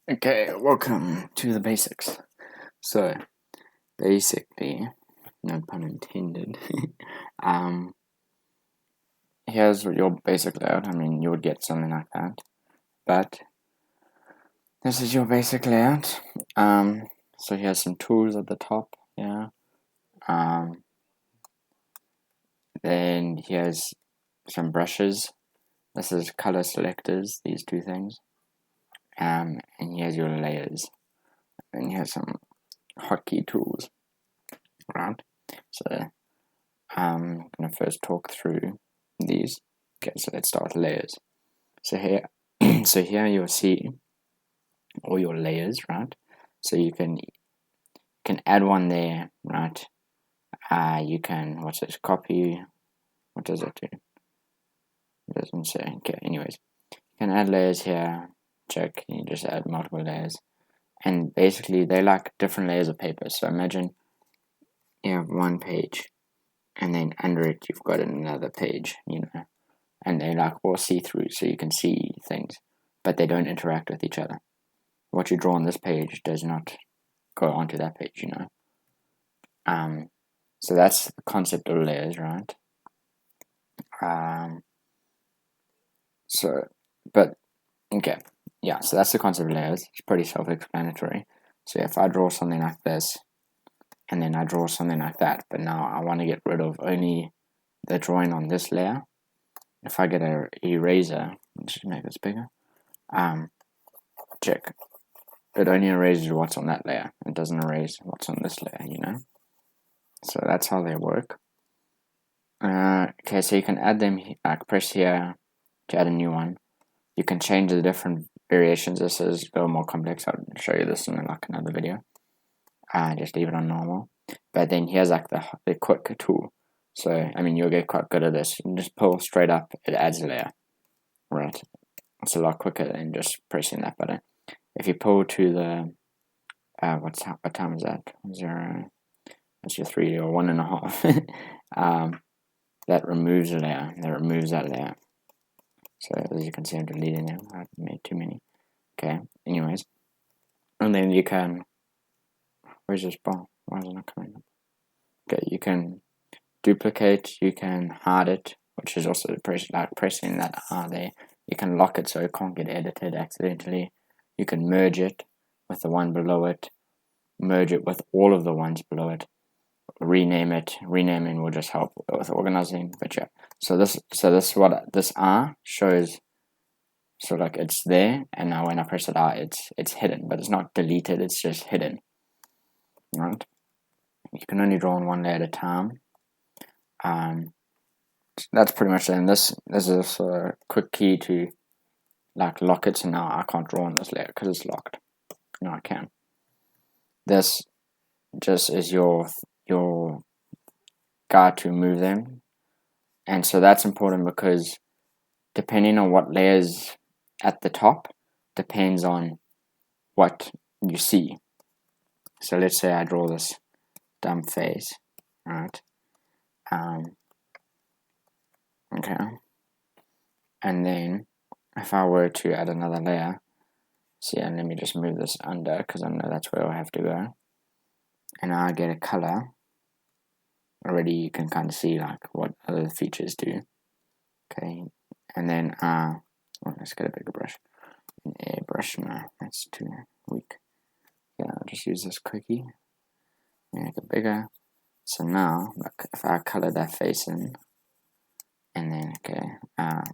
Okay, welcome to the basics. So, basically, no pun intended, um, here's your basic layout. I mean, you would get something like that, but this is your basic layout. So here's some tools at the top, yeah. Then here's some brushes. This is color selectors, these two things. And here's your layers. And here's some hotkey tools, right? So I'm going to first talk through these. Okay, so let's start with layers. So here, so here you'll see all your layers, right? So you can add one there, right? You can what's this? Copy. What does it do? It doesn't say. Okay, anyways, you can add layers here. Check. You just add multiple layers, and basically they like different layers of paper. So imagine you have one page, and then under it you've got another page. And they like all see through, so you can see things, but they don't interact with each other. What you draw on this page does not go onto that page, So that's the concept of layers, right? So, but okay, yeah. So that's the concept of layers. It's pretty self-explanatory. So if I draw something like this, and then I draw something like that, but now I want to get rid of only the drawing on this layer. If I get an eraser, let's just make this bigger. Check. It only erases what's on that layer. It doesn't erase what's on this layer, So that's how they work. Okay, so you can add them, press here to add a new one. You can change the different variations. This is a little more complex. I'll show you this in like another video. Just leave it on normal. But then here's like the quick tool. So, I mean, you'll get quite good at this. You just pull straight up, it adds a layer. Right. It's a lot quicker than just pressing that button. If you pull to the, what time is that? 0, that's your 3 or 1.5. That removes a layer. That removes that layer. So as you can see, I'm deleting them. I've made too many. Okay. Anyways, and then you can. Where's this bar? Why is it not coming up? Okay, you can duplicate. You can hide it, which is also pressing that R there. You can lock it so it can't get edited accidentally. You can merge it with the one below it. Merge it with all of the ones below it. Rename it. Renaming will just help with organizing. But yeah, so this what this R shows. So like it's there, and now when I press it R, it's hidden, but it's not deleted. It's just hidden. Right? You can only draw on one layer at a time. That's pretty much it. And this is a quick key to like lock it. So now I can't draw on this layer because it's locked. Now I can. This just is your guide to move them, and so that's important because depending on what layers at the top depends on what you see. So let's say I draw this dumb face, right? Okay, and then if I were to add another layer, see, and let me just move this under because I know that's where I have to go, and I get a color. Already you can kind of see like what other features do. Okay, and then let's get a bigger brush. An airbrush, no, that's too weak. Yeah, I'll just use this quickie, make it bigger. So now, look, if I color that face in, and then let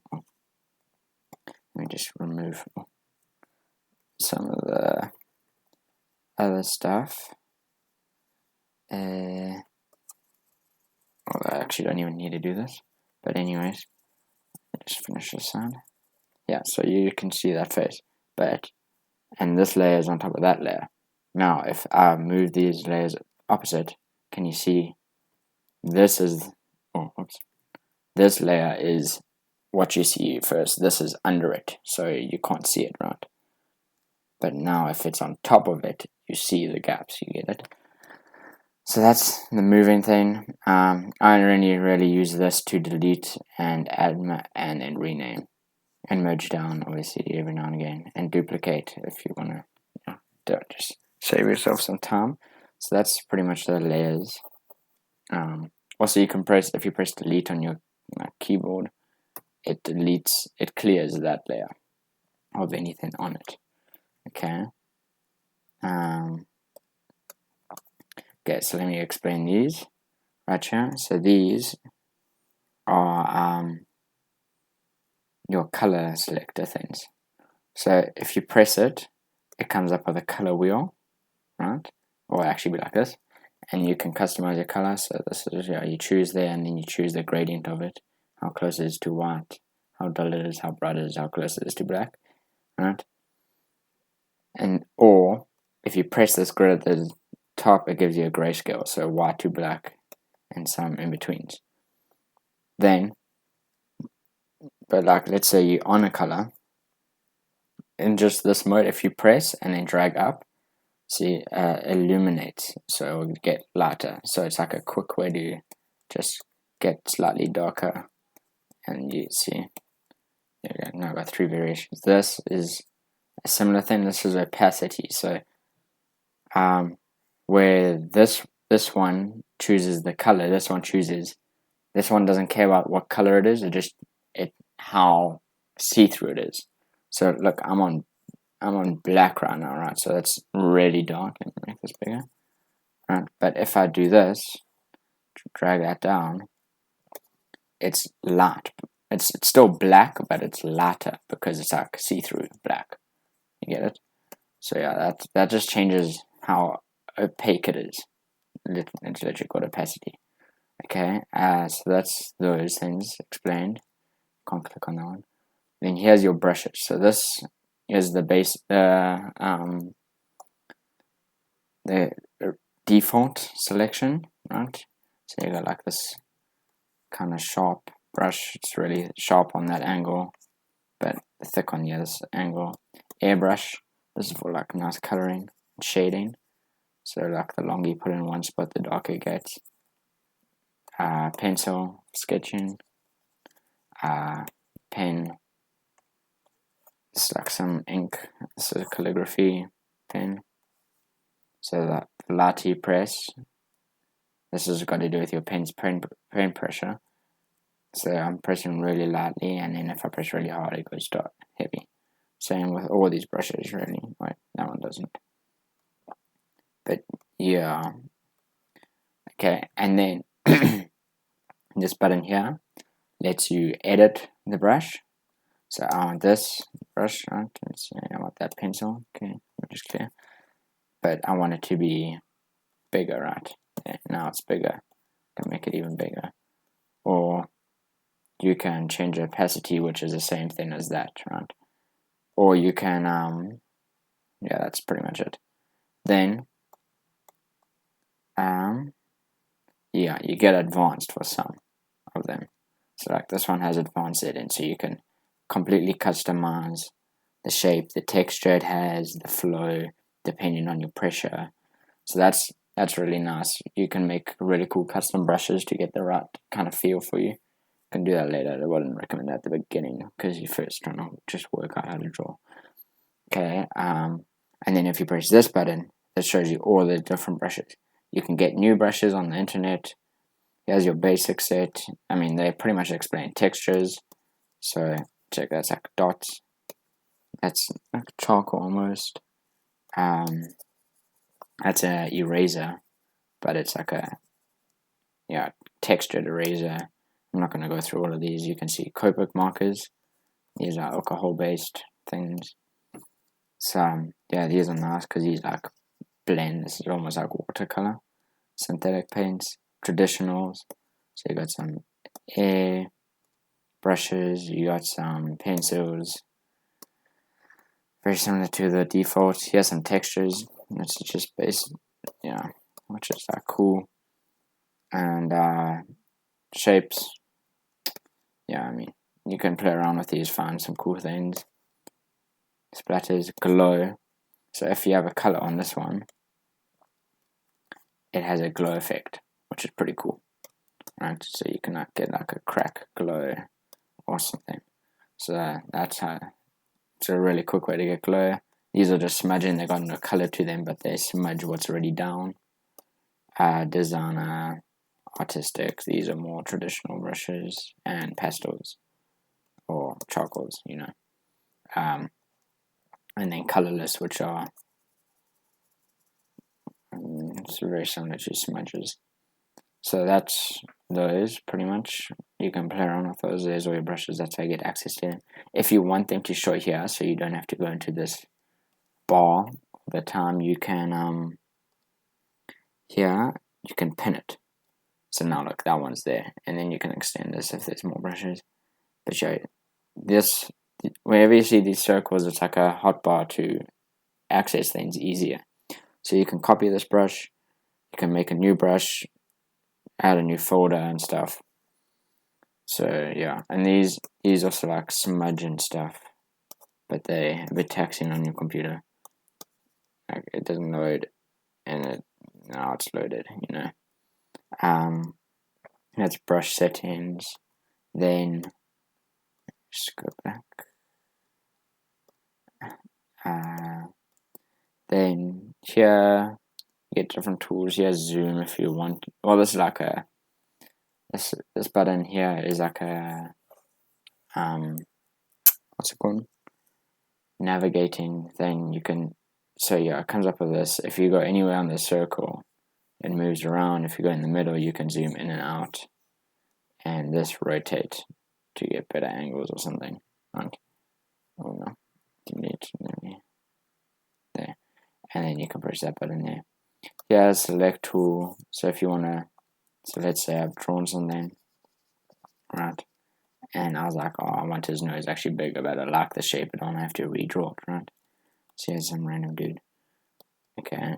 me just remove some of the other stuff. Well, I actually don't even need to do this, but anyways, just finish this side. Yeah, so you can see that face, and this layer is on top of that layer. Now, if I move these layers opposite, can you see this is, this layer is what you see first. This is under it, so you can't see it, right? But now if it's on top of it, you see the gaps, you get it? So that's the moving thing. I only really use this to delete and add and then rename. And merge down, obviously, every now and again. And duplicate if you want to just save yourself some time. So that's pretty much the layers. Also, you can press, if you press delete on your keyboard, it clears that layer of anything on it. Okay. Okay, so let me explain these right here. So these are your color selector things. So if you press it, it comes up with a color wheel, right? Or actually be like this, and you can customize your color. So this is, you choose there, and then you choose the gradient of it, how close it is to white, how dull it is, how bright it is, how close it is to black, right? And or if you press this grid at the top, it gives you a grayscale, so white to black, and some in betweens. Then, but like let's say you're on a color, in just this mode, if you press and then drag up, see, illuminates, so it will get lighter. So it's like a quick way to just get slightly darker. And you see, now I've got 3 variations. This is a similar thing. This is opacity. So where this one chooses the color, this one doesn't care about what color it is, it how see-through it is. So look, I'm on black right now, right? So that's really dark. Let me make this bigger. Right, but if I do this, drag that down, it's light. It's still black, but it's lighter because it's like see-through black. You get it? So yeah, that just changes how opaque it is. It's literally called opacity. Okay, so that's those things explained. Can't click on that one. Then here's your brushes. So this is the base, the default selection, right? So you got like this kind of sharp brush. It's really sharp on that angle, but thick on the other angle. Airbrush. This is for like nice coloring and shading. So like the longer you put in one spot, the darker it gets. Pencil, sketching. Pen. It's like some ink. This is a calligraphy pen. So that lighter you press, this has got to do with your pen's pen pressure. So I'm pressing really lightly, and then if I press really hard, it goes dark, heavy. Same with all these brushes, really. Wait, that one doesn't. But yeah. Okay, and then this button here lets you edit the brush. So I want this brush, right? Let's see, I want that pencil. Okay, just clear. But I want it to be bigger, right? Yeah, now it's bigger. I can make it even bigger. Or you can change the opacity, which is the same thing as that, right? Or you can, yeah, that's pretty much it. Then, yeah, you get advanced for some of them. So like this one has advanced settings, so you can completely customize the shape, the texture it has, the flow, depending on your pressure. So that's really nice. You can make really cool custom brushes to get the right kind of feel for you. You can do that later. I wouldn't recommend that at the beginning because you first trying to just work out how to draw. Okay, and then if you press this button, that shows you all the different brushes. You can get new brushes on the internet. Here's your basic set. I mean, they pretty much explain textures. So check, that's like dots. That's like charcoal almost. That's an eraser, but it's like a textured eraser. I'm not going to go through all of these. You can see Copic markers. These are alcohol-based things. So yeah, these are nice because these like blend. This is almost like watercolor. Synthetic paints, traditionals. So you got some air brushes. You got some pencils. Very similar to the default. Here's some textures. It's just base, yeah, which is like cool. And shapes. Yeah, I mean, you can play around with these, find some cool things. Splatters, glow. So if you have a color on this one, it has a glow effect, which is pretty cool. Right, so you can get like a crack glow or something. So that's how. It's a really quick way to get glow. These are just smudging, they got no color to them, but they smudge what's already down. Designer, artistic, these are more traditional brushes, and pastels or charcoals, you know. And then colorless, which are it's very similar to smudges. So that's those pretty much. You can play around with those. There's all your brushes. That's how you get access to them. If you want them to show here, so you don't have to go into this bar all the time, you can here you can pin it. So now look, that one's there, and then you can extend this if there's more brushes. But show you this, wherever you see these circles, it's like a hotbar to access things easier. So you can copy this brush, you can make a new brush, add a new folder and stuff. So yeah, and these also like smudge and stuff, but they're a bit taxing on your computer. Like it doesn't load, and now it's loaded, you know. That's brush settings. Then just go back. Then here you get different tools. Here's zoom if you want. Well, this is like a this button here is like a what's it called? Navigating thing. You can, so yeah, it comes up with this. If you go anywhere on the circle, it moves around. If you go in the middle, you can zoom in and out, and this rotate to get better angles or something. Like, oh no, delete there, and then you can push that button there. Yeah, select tool. So if you wanna, so let's say I've drawn something, right? And I was like, oh, I want his nose actually bigger, but I like the shape, I don't have to redraw it, right? So here's some random dude. Okay.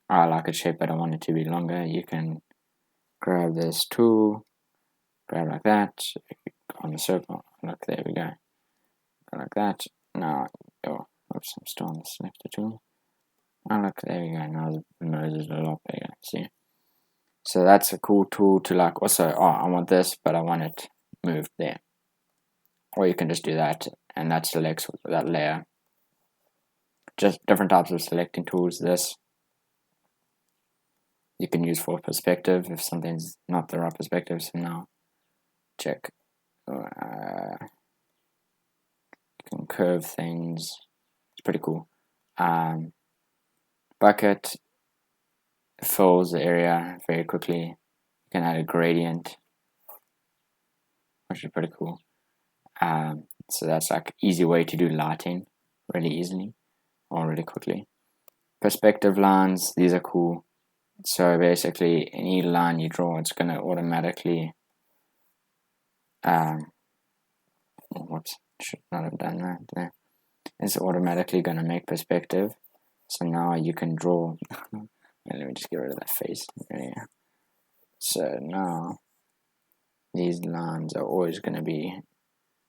I like a shape, but I want it to be longer. You can grab this tool, grab like that, on the circle. Look, there we go. Go like that. Now, oh, oops, I'm still on the selector tool. Oh, look, there we go. Now the nose is a lot bigger. See? So that's a cool tool to like also, oh, I want this, but I want it moved there. Or you can just do that, and that selects that layer. Just different types of selecting tools. This you can use for perspective if something's not the right perspective. So now check. You can curve things. It's pretty cool. Bucket fills the area very quickly. You can add a gradient, which is pretty cool. So that's like easy way to do lighting really easily or really quickly. Perspective lines, these are cool. So basically any line you draw, it's gonna automatically whoops, should not have done that there. It's automatically gonna make perspective. So now you can draw let me just get rid of that face. Yeah. So now these lines are always gonna be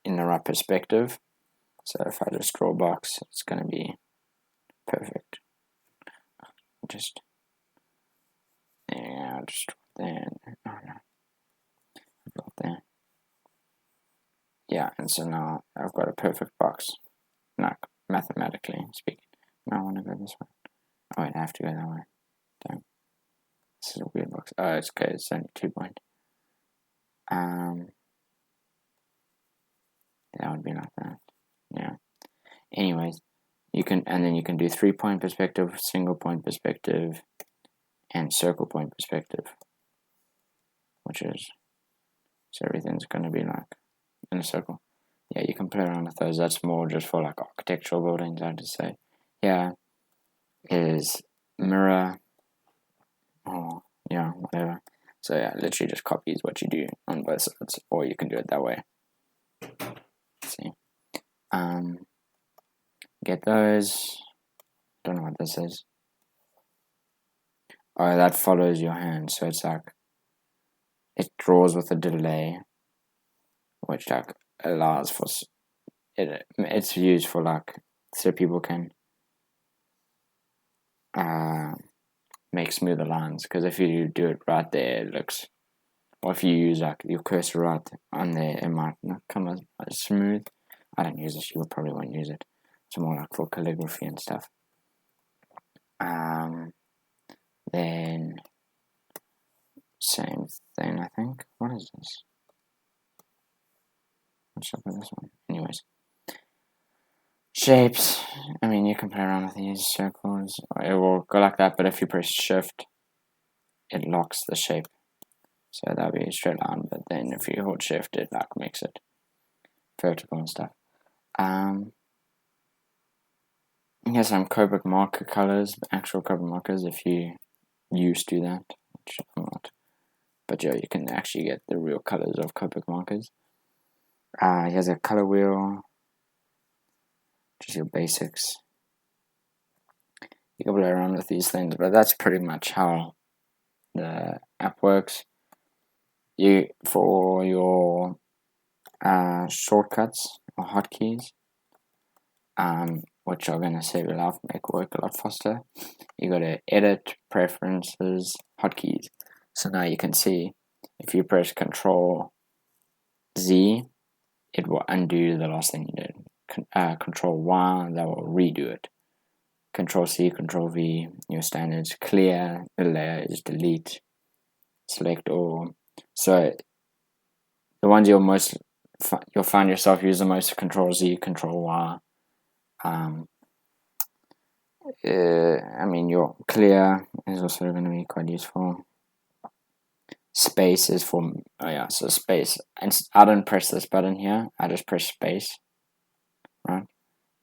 in the right perspective. So if I just draw a box, it's gonna be perfect. Just yeah, I'll just draw there. Oh no, draw there. Yeah, and so now I've got a perfect box. Like mathematically speaking. Now I want to go this way. Oh wait, I have to go that way. Damn. This is a weird box. Oh, it's okay. It's only 2 point. That would be like that. Yeah. Anyways, you can, and then you can do 3-point perspective, single point perspective, and circle point perspective, which is, so everything's going to be like in a circle. Yeah, you can play around with those. That's more just for like architectural buildings, I'd just say. Yeah, is mirror, or yeah, whatever. So yeah, literally just copies what you do on both sides, or you can do it that way. Let's see. Get those. Don't know what this is. Oh, that follows your hand, so it's like it draws with a delay, which like allows for it. It's used for like so people can make smoother lines. Because if you do it right there, it looks. Or if you use like your cursor right on there, it might not come as smooth. I don't use this. You probably won't use it. It's more like for calligraphy and stuff. Then same thing, I think. What is this? What's up with this one? Anyways, shapes. I mean, you can play around with these circles. It will go like that, but if you press shift, it locks the shape. So that'll be a straight line, but then if you hold shift, it like makes it vertical and stuff. Here's some Copic marker colors, actual Copic markers, if you used to that, which I'm not. But yeah, you can actually get the real colors of Copic markers. Here's a color wheel, just your basics. You can play around with these things, but that's pretty much how the app works. For your shortcuts or hotkeys, which are going to save your life, make work a lot faster, you go to Edit, Preferences, Hotkeys. So now you can see if you press Control Z, it will undo the last thing you did. Control Y, that will redo it. Control C, Control V, your standards. Clear the layer is delete. Select all. So the ones you'll find yourself use the most: Control Z, Control Y. I mean, your clear is also going to be quite useful. Space is for, so space. And I don't press this button here, I just press space, right?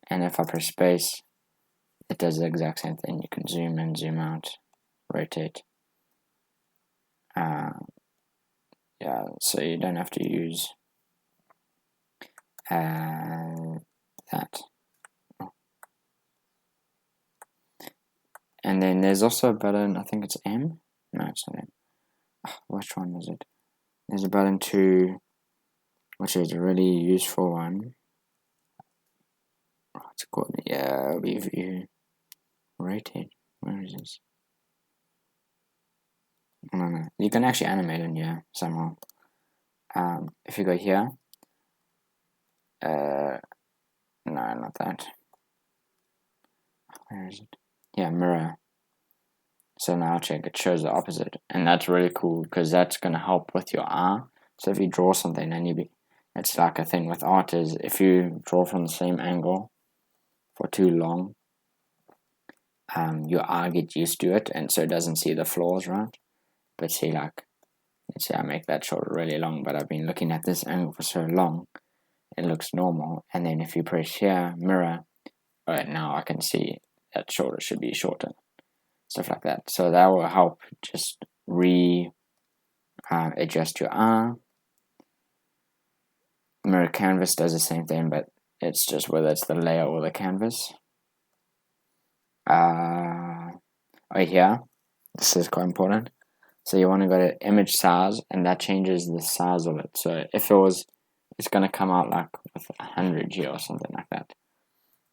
And if I press space, it does the exact same thing. You can zoom in, zoom out, rotate. So you don't have to use that. And then there's also a button, I think it's M? No, it's not M. Which one is it? There's a button 2, which is a really useful one. What's it called? Yeah, view. Rotate. Where is this? I don't know. You can actually animate in here somehow. If you go here, no, not that. Where is it? Yeah, mirror. So now check, it shows the opposite, and that's really cool because that's going to help with your eye. So if you draw something and it's like a thing with art is if you draw from the same angle for too long, your eye gets used to it, and so it doesn't see the flaws, right? But see, like, let's say I make that shoulder really long, but I've been looking at this angle for so long, it looks normal. And then if you press here, mirror, right now I can see that shoulder should be shorter. Stuff like that. So that will help just adjust your eye. Mirror canvas does the same thing, but it's just whether it's the layer or the canvas. Right here, this is quite important. So you want to go to image size, and that changes the size of it. So if it's going to come out like with 100 here or something like that,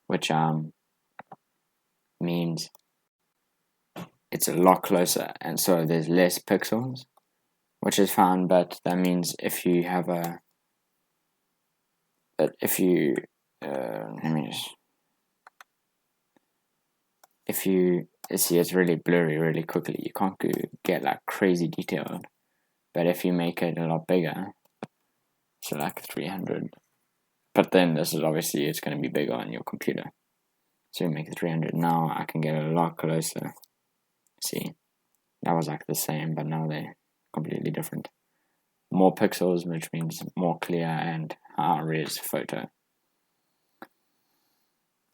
which means it's a lot closer, and so there's less pixels, which is fine. But that means if you have see, it's really blurry really quickly. You can't get like crazy detailed. But if you make it a lot bigger, so like 300, but then this is obviously it's going to be bigger on your computer. So you make it 300. Now I can get a lot closer. See, that was like the same, but now they're completely different. More pixels, which means more clear and high res photo.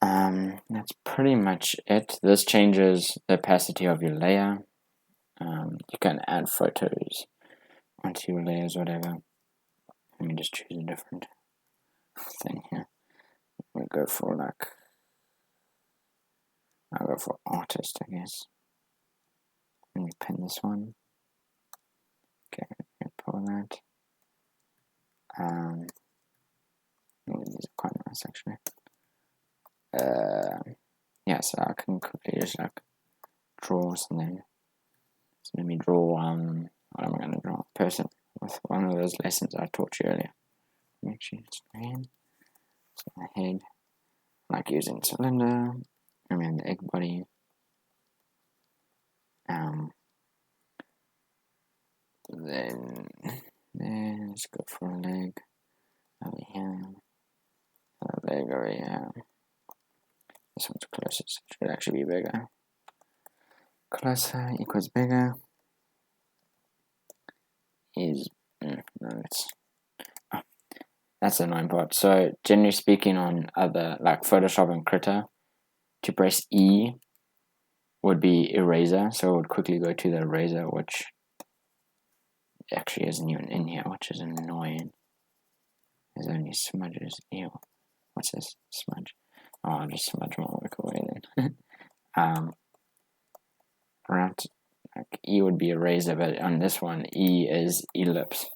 That's pretty much it. This changes the opacity of your layer. You can add photos onto your layers, whatever. Let me just choose a different thing here. I'll go for artist, I guess. Let me pin this one. Okay, pull that. These are quite nice actually. Yeah, so I can quickly just like draw something. So let me draw what am I going to draw? A person with one of those lessons I taught you earlier. Actually, it's my hand. So my head. like using cylinder, I mean the egg body. Then let's go for a leg over here, a leg over here. This one's closest, it should actually be bigger. Closer equals bigger is, no, that's the annoying part. So generally speaking on other, like Photoshop and Krita, to press E would be eraser, so it would quickly go to the eraser, which actually isn't even in here, which is annoying. There's only smudges. Ew. What's this? Smudge. Oh, I'll just smudge my work away then. Right. Like E would be eraser, but on this one, E is ellipse,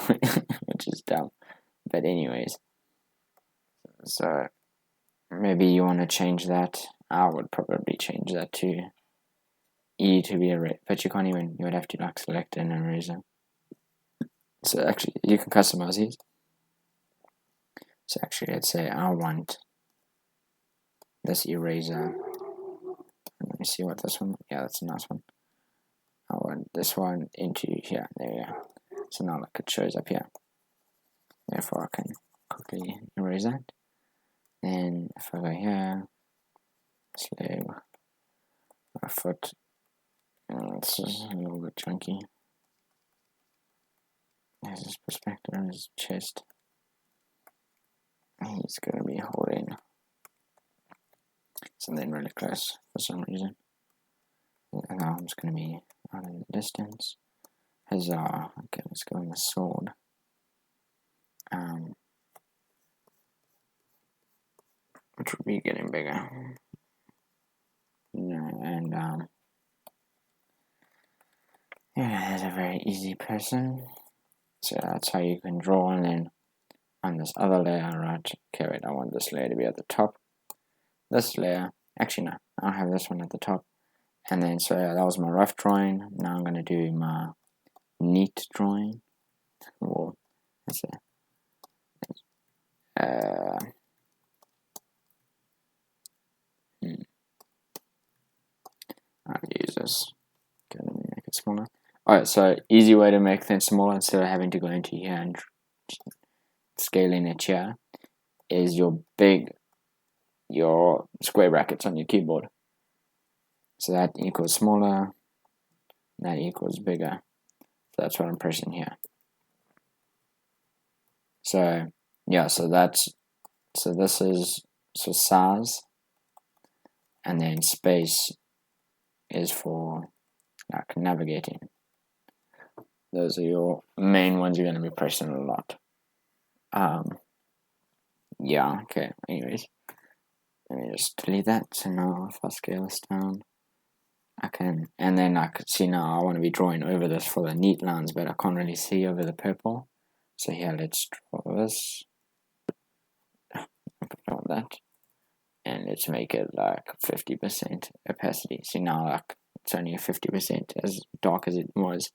which is dumb. But anyways, so maybe you want to change that. I would probably change that to E to be eraser, but you can't even, you would have to like select an eraser. So actually, you can customize these. So actually, let's say I want this eraser. Let me see what this one, yeah, that's a nice one. I want this one into here, there we go. So now like it shows up here. Therefore I can quickly erase that. Then if I go here, leg, a foot, this is a little bit chunky. There's his perspective, his chest. He's going to be holding something really close for some reason. The arm's going to be out in the distance. Huzzah. Okay, let's go on the sword. Which would be getting bigger. Yeah, and yeah, there's a very easy person. So that's how you can draw, and then on this other layer, right? Okay, wait, I want this layer to be at the top. This layer, actually no, I'll have this one at the top. And then, so yeah, that was my rough drawing. Now I'm going to do my neat drawing. Well, let's see. I'll use this. Okay, let me make it smaller. Alright, so easy way to make things smaller instead of having to go into here and scaling it here is your square brackets on your keyboard. So that equals smaller, that equals bigger. So that's what I'm pressing here. So yeah, so this is size, and then space is for like navigating. Those are your main ones you're going to be pressing a lot. Yeah, okay, anyways. Let me just delete that. So now if I scale this down, I can, and then I could see now I want to be drawing over this for the neat lines, but I can't really see over the purple. So here, let's draw this. Put on that. And let's make it like 50% opacity. See now, like, it's only a 50% as dark as it was.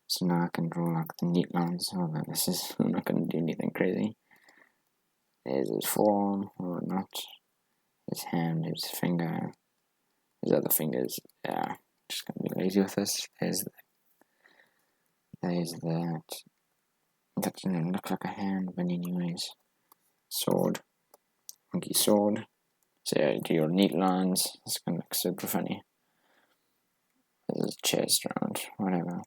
So now I can draw like the neat lines. Oh, this is, I'm not going to do anything crazy. There's his forearm, or not. His hand, his finger, his other fingers. Yeah, just going to be lazy with this. There's that. That doesn't look like a hand, but anyways. Sword. Monkey sword. So yeah, do your neat lines. It's going to look super funny. There's his chest round, whatever.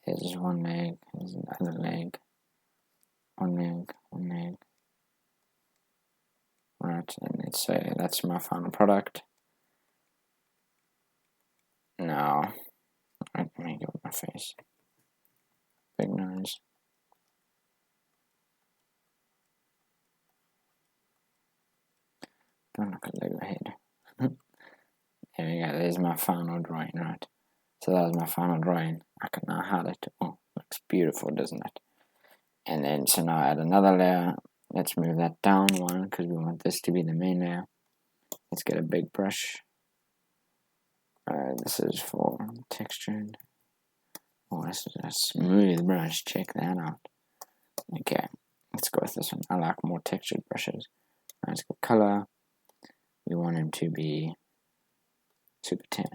Here's one leg, here's another leg. One leg. Right, and let's say that's my final product. Now, let me go with my face. Big nose. Don't look at Lego head. There we go, there's my final drawing, right? So that was my final drawing. I can now hide it. Oh, looks beautiful, doesn't it? And then, so now I add another layer. Let's move that down one, because we want this to be the main layer. Let's get a big brush. This is for textured. Oh, this is a smooth brush. Check that out. Okay, let's go with this one. I like more textured brushes. Let's go color. We want him to be super tan.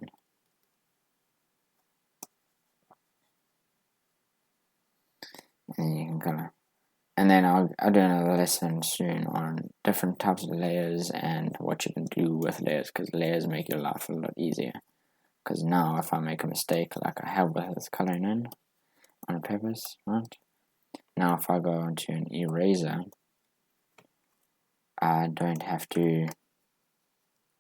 And then you can color. And then I'll do another lesson soon on different types of layers and what you can do with layers, because layers make your life a lot easier. Because now if I make a mistake like I have with this coloring in on purpose, right? Now if I go onto an eraser, I don't have to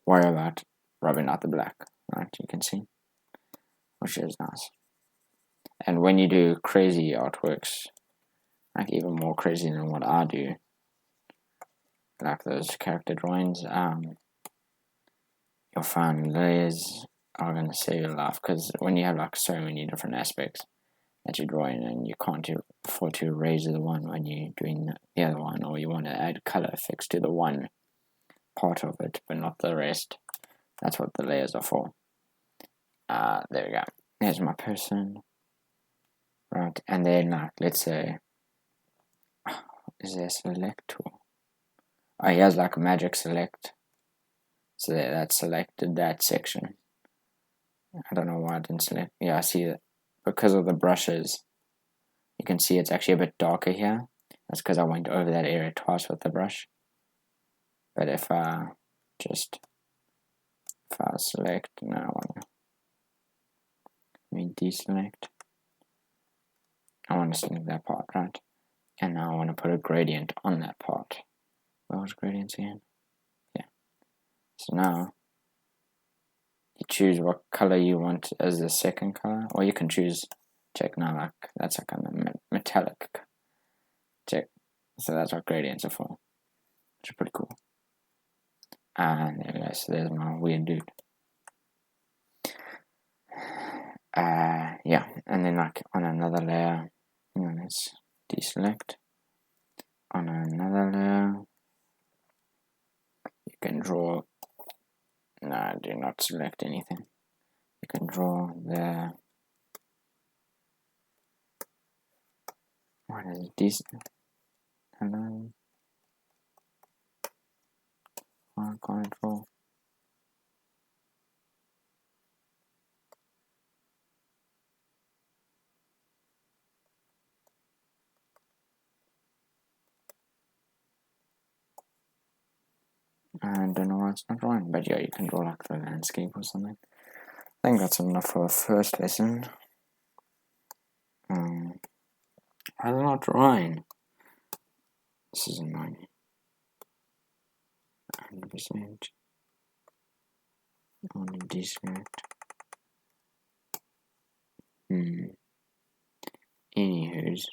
worry about rubbing out the black, right? You can see, which is nice. And when you do crazy artworks, like even more crazy than what I do, like those character drawings, you'll find layers are going to save your life, because when you have like so many different aspects that you're drawing and you can't afford to erase the one when you're doing the other one, or you want to add color effects to the one part of it but not the rest, that's what the layers are for. There we go. There's my person, right? And then like, let's say, is there a select tool? Oh, he has like a magic select, so that selected that section. I don't know why I didn't select. Yeah, I see it because of the brushes. You can see it's actually a bit darker here. That's because I went over that area twice with the brush. But if I select, no, I want to deselect. I want to select that part, right? And now I want to put a gradient on that part. Where was gradients again? Yeah. So now you choose what color you want as the second color, or you can choose check now, like that's like a metallic check. So that's what gradients are for, which is pretty cool. And there we go. So there's my weird dude. Yeah, and then like on another layer, let's deselect. On another layer, you can draw. No, do not select anything. You can draw the. What is this? Hello. I can't draw. I don't know why it's not drawing, but yeah, you can draw like the landscape or something. I think that's enough for the first lesson. I'm not drawing. This is annoying. 100%. I want to deselect. Anywho's.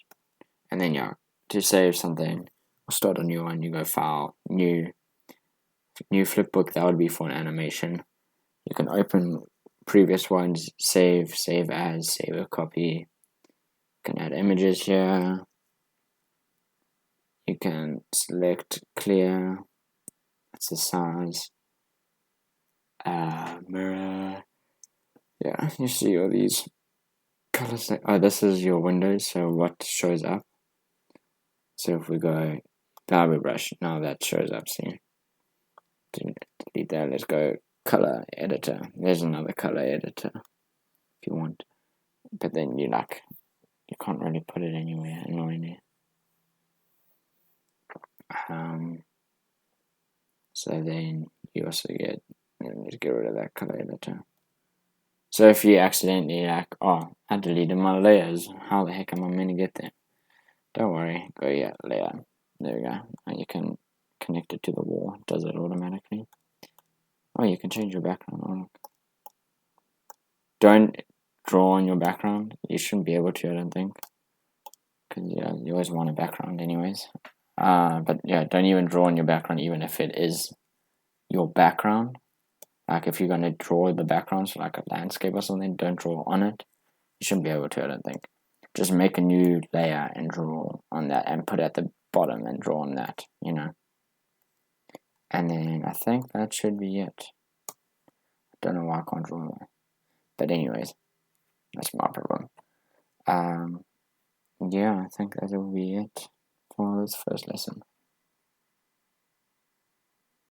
And then yeah, to save something, I'll start a new one. You go File, New flipbook. That would be for an animation. You can open previous ones, save as, save a copy. You can add images here. You can select clear. That's the size. Mirror. Yeah, you see all these colors. Oh, this is your windows. So what shows up? So if we go library brush, now that shows up. See, delete that. Let's go color editor. There's another color editor if you want, but then you can't really put it anywhere. Annoyingly. So then you also let's get rid of that color editor. So if you accidentally I deleted my layers, how the heck am I meant to get there? Don't worry, go layer. There we go. And you can connect it to the wall. It does it automatically. Oh, you can change your background. Oh, look. Don't draw on your background. You shouldn't be able to, I don't think. Because you always want a background anyways. But yeah, don't even draw on your background, even if it is your background. Like if you're going to draw the background, so like a landscape or something, don't draw on it. You shouldn't be able to, I don't think. Just make a new layer and draw on that and put it at the bottom and draw on that, And then I think that should be it. I don't know why I can't draw that. But anyways, that's my problem. Yeah, I think that will be it for this first lesson.